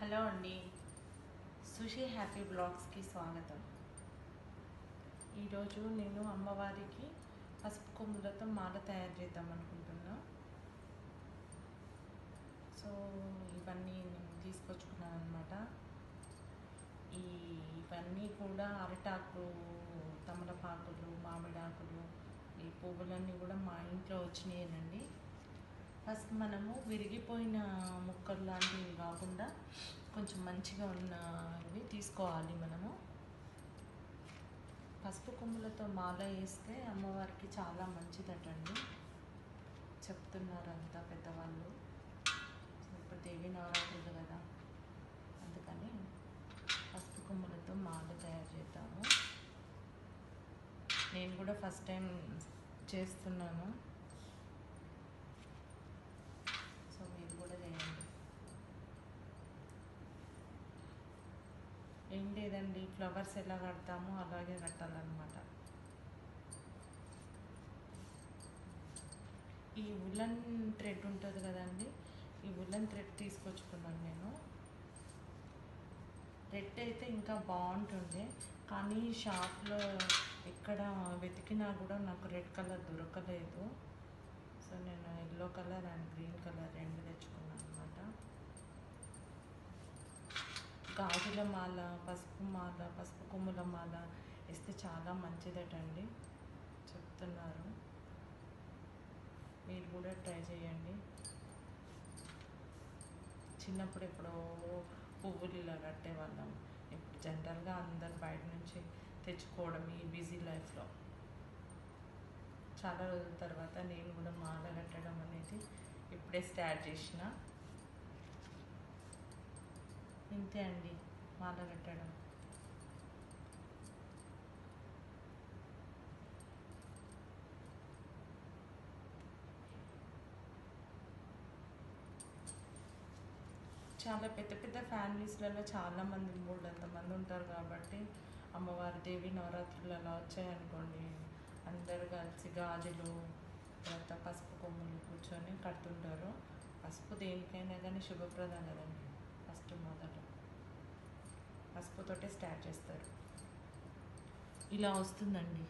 Hello అండి, Sushee happy బ్లాగ్స్కి స్వాగతం. ఈరోజు నేను అమ్మవారికి పసుపు కొమ్ములతో మాల తయారు చేద్దాం అనుకుంటున్నా. సో ఇవన్నీ నేను తీసుకొచ్చుకున్నాను అనమాట. ఇవన్నీ కూడా అరిటాకు, తమలపాకులు, మామిడాకులు, ఈ పువ్వులన్నీ కూడా మా ఇంట్లో వచ్చినాయేనండి. ఫస్ట్ మనము విరిగిపోయిన ముక్కలు లాంటివి కాకుండా కొంచెం మంచిగా ఉన్నవి తీసుకోవాలి. మనము పసుపు కొమ్ములతో మాల వేస్తే అమ్మవారికి చాలా మంచిదటండి, చెప్తున్నారు అంతా పెద్దవాళ్ళు. ఇప్పుడు దేవి నవరాత్రులు కదా, అందుకని పసుపు కొమ్ములతో మాల తయారు చేద్దాము. నేను కూడా ఫస్ట్ టైం చేస్తున్నాను, సో మీరు కూడా చేయండి. ఏం లేదండి, ఫ్లవర్స్ ఎలా కడతామో అలాగే కట్టాలన్నమాట. ఈ ఉలన్ థ్రెడ్ ఉంటుంది కదండి, ఈ ఉలన్ థ్రెడ్ తీసుకొచ్చుకున్నాను నేను. రెడ్ అయితే ఇంకా బాగుంటుండే, కానీ షాప్లో ఎక్కడ వెతికినా కూడా నాకు రెడ్ కలర్ దొరకలేదు. సో నేను yellow colour and green colour రెండు తెచ్చుకున్నాను అనమాట. గాజుల మాల, పసుపు కొమ్ముల మాల వేస్తే చాలా మంచిదటండి, చెప్తున్నారు. మీరు కూడా ట్రై చేయండి. చిన్నప్పుడు ఎప్పుడో పువ్వులు ఇలా కట్టేవాళ్ళం. ఇప్పుడు జనరల్గా అందరు బయట నుంచి తెచ్చుకోవడం ఈ బిజీ లైఫ్లో. చాలా రోజుల తర్వాత నేను కూడా మాల కట్టడం అనేది ఇప్పుడే స్టార్ట్ చేసిన. ఇంతే అండి మాల కట్టడం. చాలా పెద్ద పెద్ద ఫ్యామిలీస్లలో చాలామంది, అంతమంది ఉంటారు కాబట్టి అమ్మవారి దేవి నవరాత్రులు అలా వచ్చాయనుకోండి, అందరు కలిసి గాజులు, తర్వాత పసుపు కొమ్ములు కూర్చొని కడుతుంటారు. పసుపు దేనికైనా కానీ శుభప్రదం కదండి. ఫస్ట్ మొదట పసుపుతోటే స్టార్ట్ చేస్తారు. ఇలా వస్తుందండి.